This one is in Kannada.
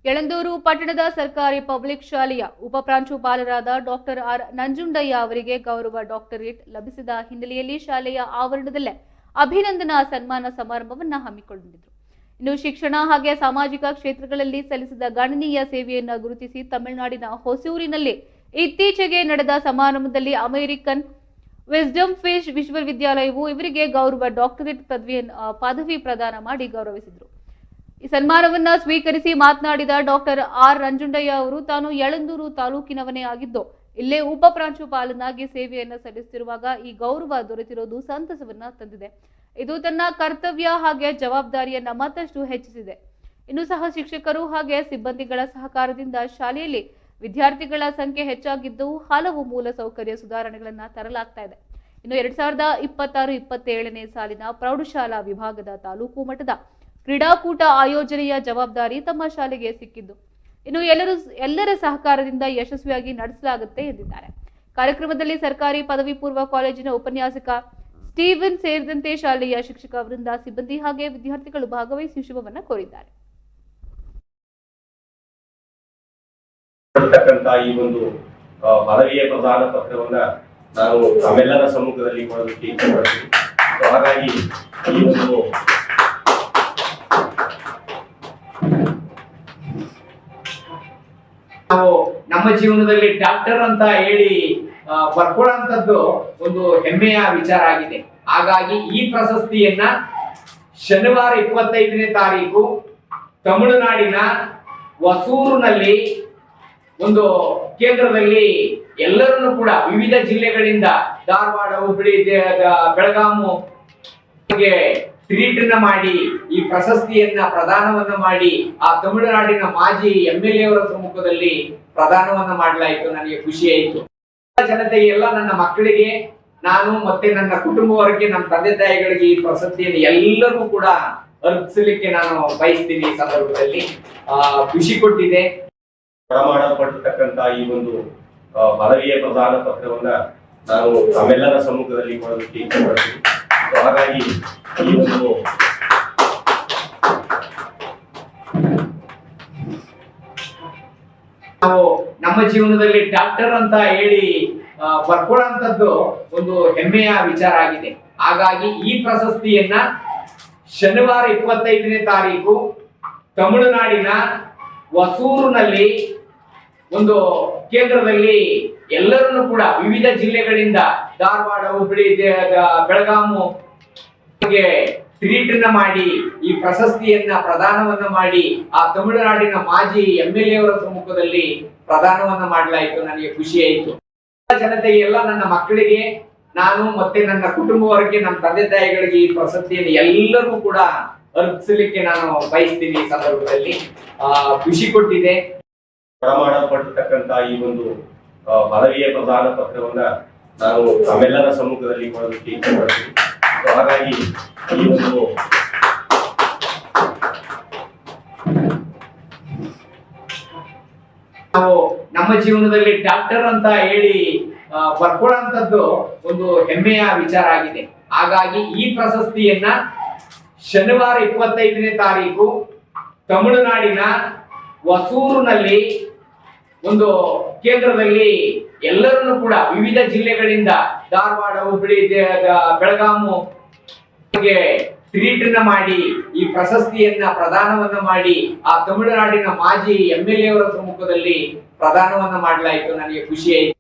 ಯಳಂದೂರು ಪಟ್ಟಣದ ಸರ್ಕಾರಿ ಪಬ್ಲಿಕ್ ಶಾಲೆಯ ಉಪಪ್ರಾಂಶುಪಾಲರಾದ ಡಾಕ್ಟರ್ ಆರ್ ನಂಜುಂಡಯ್ಯ ಅವರಿಗೆ ಗೌರವ ಡಾಕ್ಟರೇಟ್ ಲಭಿಸಿದ ಹಿನ್ನೆಲೆಯಲ್ಲಿ ಶಾಲೆಯ ಆವರಣದಲ್ಲೇ ಅಭಿನಂದನಾ ಸನ್ಮಾನ ಸಮಾರಂಭವನ್ನು ಹಮ್ಮಿಕೊಂಡಿದ್ದರು. ಇನ್ನು ಶಿಕ್ಷಣ ಹಾಗೆ ಸಾಮಾಜಿಕ ಕ್ಷೇತ್ರಗಳಲ್ಲಿ ಸಲ್ಲಿಸಿದ ಗಣನೀಯ ಸೇವೆಯನ್ನು ಗುರುತಿಸಿ ತಮಿಳುನಾಡಿನ ಹೊಸೂರಿನಲ್ಲಿ ಇತ್ತೀಚೆಗೆ ನಡೆದ ಸಮಾರಂಭದಲ್ಲಿ ಅಮೆರಿಕನ್ ವಿಸ್ಡಮ್ ಫಿಶ್ ವಿಶ್ವವಿದ್ಯಾಲಯವು ಇವರಿಗೆ ಗೌರವ ಡಾಕ್ಟರೇಟ್ ಪದವಿ ಪ್ರದಾನ ಮಾಡಿ ಗೌರವಿಸಿದರು. ಈ ಸನ್ಮಾನವನ್ನ ಸ್ವೀಕರಿಸಿ ಮಾತನಾಡಿದ ಡಾಕ್ಟರ್ ಆರ್ ನಂಜುಂಡಯ್ಯ ಅವರು ತಾನು ಯಳಂದೂರು ತಾಲೂಕಿನವನೇ ಆಗಿದ್ದು ಇಲ್ಲೇ ಉಪ ಪ್ರಾಂಶುಪಾಲನಾಗಿ ಸೇವೆಯನ್ನು ಸಲ್ಲಿಸುತ್ತಿರುವಾಗ ಈ ಗೌರವ ದೊರೆತಿರೋದು ಸಂತಸವನ್ನ ತಂದಿದೆ. ಇದು ತನ್ನ ಕರ್ತವ್ಯ ಹಾಗೆ ಜವಾಬ್ದಾರಿಯನ್ನ ಮತ್ತಷ್ಟು ಹೆಚ್ಚಿಸಿದೆ. ಇನ್ನು ಸಹ ಶಿಕ್ಷಕರು ಹಾಗೆ ಸಿಬ್ಬಂದಿಗಳ ಸಹಕಾರದಿಂದ ಶಾಲೆಯಲ್ಲಿ ವಿದ್ಯಾರ್ಥಿಗಳ ಸಂಖ್ಯೆ ಹೆಚ್ಚಾಗಿದ್ದು ಹಲವು ಮೂಲ ಸೌಕರ್ಯ ಸುಧಾರಣೆಗಳನ್ನ ತರಲಾಗ್ತಾ ಇದೆ. ಇನ್ನು 2026-27ನೇ ಸಾಲಿನ ಪ್ರೌಢಶಾಲಾ ವಿಭಾಗದ ತಾಲೂಕು ಮಟ್ಟದ ಕ್ರೀಡಾಕೂಟ ಆಯೋಜನೆಯ ಜವಾಬ್ದಾರಿ ತಮ್ಮ ಶಾಲೆಗೆ ಸಿಕ್ಕಿದ್ದು ಇನ್ನು ಎಲ್ಲರ ಸಹಕಾರದಿಂದ ಯಶಸ್ವಿಯಾಗಿ ನಡೆಸಲಾಗುತ್ತೆ ಎಂದಿದ್ದಾರೆ. ಕಾರ್ಯಕ್ರಮದಲ್ಲಿ ಸರ್ಕಾರಿ ಪದವಿ ಪೂರ್ವ ಕಾಲೇಜಿನ ಉಪನ್ಯಾಸಕ ಸ್ಟೀವನ್ ಸೇರಿದಂತೆ ಶಾಲೆಯ ಶಿಕ್ಷಕ ವೃಂದ, ಸಿಬ್ಬಂದಿ ಹಾಗೆ ವಿದ್ಯಾರ್ಥಿಗಳು ಭಾಗವಹಿಸಿ ಶುಭವನ್ನ ಕೋರಿದ್ದಾರೆ. ಈ ಒಂದು ಪದವಿಯ ಪ್ರದಾನ ಪತ್ರವನ್ನ ನಾನು ತಮ್ಮೆಲ್ಲರ ಸಮ್ಮುಖದಲ್ಲಿ ಕೊಡಲಿಕ್ಕೆ ಇಷ್ಟಪಡ್ತೀನಿ. ಹಾಗಾಗಿ ಈ ಒಂದು ನಾವು ನಮ್ಮ ಜೀವನದಲ್ಲಿ ಡಾಕ್ಟರ್ ಅಂತ ಹೇಳಿ ಬರ್ಕೊಳ್ಳುವಂಥದ್ದು ಒಂದು ಹೆಮ್ಮೆಯ ವಿಚಾರ ಆಗಿದೆ. ಹಾಗಾಗಿ ಈ ಪ್ರಶಸ್ತಿಯನ್ನ ಶನಿವಾರ 25ನೇ ತಾರೀಕು ತಮಿಳುನಾಡಿನ ಹೊಸೂರಿನಲ್ಲಿ ಒಂದು ಕೇಂದ್ರದಲ್ಲಿ ಎಲ್ಲರನ್ನು ಕೂಡ ವಿವಿಧ ಜಿಲ್ಲೆಗಳಿಂದ ಧಾರವಾಡ, ಹುಬ್ಬಳ್ಳಿ, ಬೆಳಗಾಮು ಟ್ರೀಟ್ ಮಾಡಿ ಈ ಪ್ರಶಸ್ತಿಯನ್ನ ಪ್ರದಾನವನ್ನ ಮಾಡಿ ಆ ತಮಿಳುನಾಡಿನ ಮಾಜಿ MLA ಅವರ ಸಮ್ಮುಖದಲ್ಲಿ ಪ್ರದಾನವನ್ನ ಮಾಡಲಾಯಿತು. ನನಗೆ ಖುಷಿ ಆಯಿತು. ಜನತೆಗೆ ಎಲ್ಲ ನನ್ನ ಮಕ್ಕಳಿಗೆ ನಾನು ಮತ್ತೆ ನನ್ನ ಕುಟುಂಬವರ್ಗಕ್ಕೆ, ನಮ್ಮ ತಂದೆ ತಾಯಿಗಳಿಗೆ ಈ ಪ್ರಶಸ್ತಿಯನ್ನು ಎಲ್ಲರೂ ಕೂಡ ಅರ್ಪಿಸಲಿಕ್ಕೆ ನಾನು ಬಯಸ್ತೀನಿ. ಈ ಸಂದರ್ಭದಲ್ಲಿ ಖುಷಿ ಕೊಟ್ಟಿದೆ. ಮಾಡಲ್ಪಟ್ಟಿರ್ತಕ್ಕಂಥ ಈ ಒಂದು ಪದವಿಯ ಪ್ರದಾನ ಪತ್ರವನ್ನ ನಾನು ತಮ್ಮೆಲ್ಲರ ಸಮ್ಮುಖದಲ್ಲಿ ಕೊಡಲಿಕ್ಕೆ ಇಷ್ಟಪಡ್ತೀನಿ. ಹಾಗಾಗಿ ಈ ಒಂದು ನಾವು ನಮ್ಮ ಜೀವನದಲ್ಲಿ ಡಾಕ್ಟರ್ ಅಂತ ಹೇಳಿ ಬರ್ಕೊಳ್ಳುವಂಥದ್ದು ಒಂದು ಹೆಮ್ಮೆಯ ವಿಚಾರ ಆಗಿದೆ. ಹಾಗಾಗಿ ಈ ಪ್ರಶಸ್ತಿಯನ್ನ ಶನಿವಾರ 25ನೇ ತಾರೀಕು ತಮಿಳುನಾಡಿನ ಹೊಸೂರಿನಲ್ಲಿ ಒಂದು ಕೇಂದ್ರದಲ್ಲಿ ಎಲ್ಲರನ್ನು ಕೂಡ ವಿವಿಧ ಜಿಲ್ಲೆಗಳಿಂದ ಧಾರವಾಡ, ಹುಬ್ಬಳ್ಳಿ, ಬೆಳಗಾಮು ಟ್ರೀಟ್ ಮಾಡಿ ಈ ಪ್ರಶಸ್ತಿಯನ್ನ ಪ್ರದಾನವನ್ನ ಮಾಡಿ ಆ ತಮಿಳುನಾಡಿನ ಮಾಜಿ MLA ಅವರ ಸಮ್ಮುಖದಲ್ಲಿ ಪ್ರದಾನವನ್ನ ಮಾಡಲಾಯಿತು. ನನಗೆ ಖುಷಿ ಆಯಿತು. ಜನತೆಗೆ ಎಲ್ಲ ನನ್ನ ಮಕ್ಕಳಿಗೆ ನಾನು ಮತ್ತೆ ನನ್ನ ಕುಟುಂಬವರ್ಗಕ್ಕೆ, ನಮ್ಮ ತಂದೆ ತಾಯಿಗಳಿಗೆ ಈ ಪ್ರಶಸ್ತಿಯನ್ನು ಎಲ್ಲರೂ ಕೂಡ ಅರ್ಪಿಸಲಿಕ್ಕೆ ನಾನು ಬಯಸ್ತೀನಿ. ಈ ಸಂದರ್ಭದಲ್ಲಿ ಖುಷಿ ಕೊಟ್ಟಿದೆ. ಮಾಡಲ್ಪಟ್ಟಿರ್ತಕ್ಕಂಥ ಈ ಒಂದು ಪದವಿಯ ಪ್ರದಾನ ಪತ್ರವನ್ನ ನಾನು ತಮ್ಮೆಲ್ಲರ ಸಮ್ಮುಖದಲ್ಲಿ ಕೊಡಲಿಕ್ಕೆ ಇಷ್ಟಪಡ್ತೀನಿ. ಹಾಗಾಗಿ ಈ ಒಂದು ನಾವು ನಮ್ಮ ಜೀವನದಲ್ಲಿ ಡಾಕ್ಟರ್ ಅಂತ ಹೇಳಿ ಬರ್ಕೊಳ್ಳುವಂಥದ್ದು ಒಂದು ಹೆಮ್ಮೆಯ ವಿಚಾರ ಆಗಿದೆ. ಹಾಗಾಗಿ ಈ ಪ್ರಶಸ್ತಿಯನ್ನ ಶನಿವಾರ 25ನೇ ತಾರೀಕು ತಮಿಳುನಾಡಿನ ಹೊಸೂರಿನಲ್ಲಿ ಒಂದು ಕೇಂದ್ರದಲ್ಲಿ ಎಲ್ಲರನ್ನು ಕೂಡ ವಿವಿಧ ಜಿಲ್ಲೆಗಳಿಂದ ಧಾರವಾಡ, ಹುಬ್ಬಳ್ಳಿ, ಬೆಳಗಾಮು ಟ್ರೀಟ್ ಮಾಡಿ ಈ ಪ್ರಶಸ್ತಿಯನ್ನ ಪ್ರದಾನವನ್ನ ಮಾಡಿ ಆ ತಮಿಳುನಾಡಿನ ಮಾಜಿ MLA ಅವರ ಸಮ್ಮುಖದಲ್ಲಿ ಪ್ರದಾನವನ್ನ ಮಾಡಲಾಯಿತು. ನನಗೆ ಖುಷಿ ಆಯಿತು.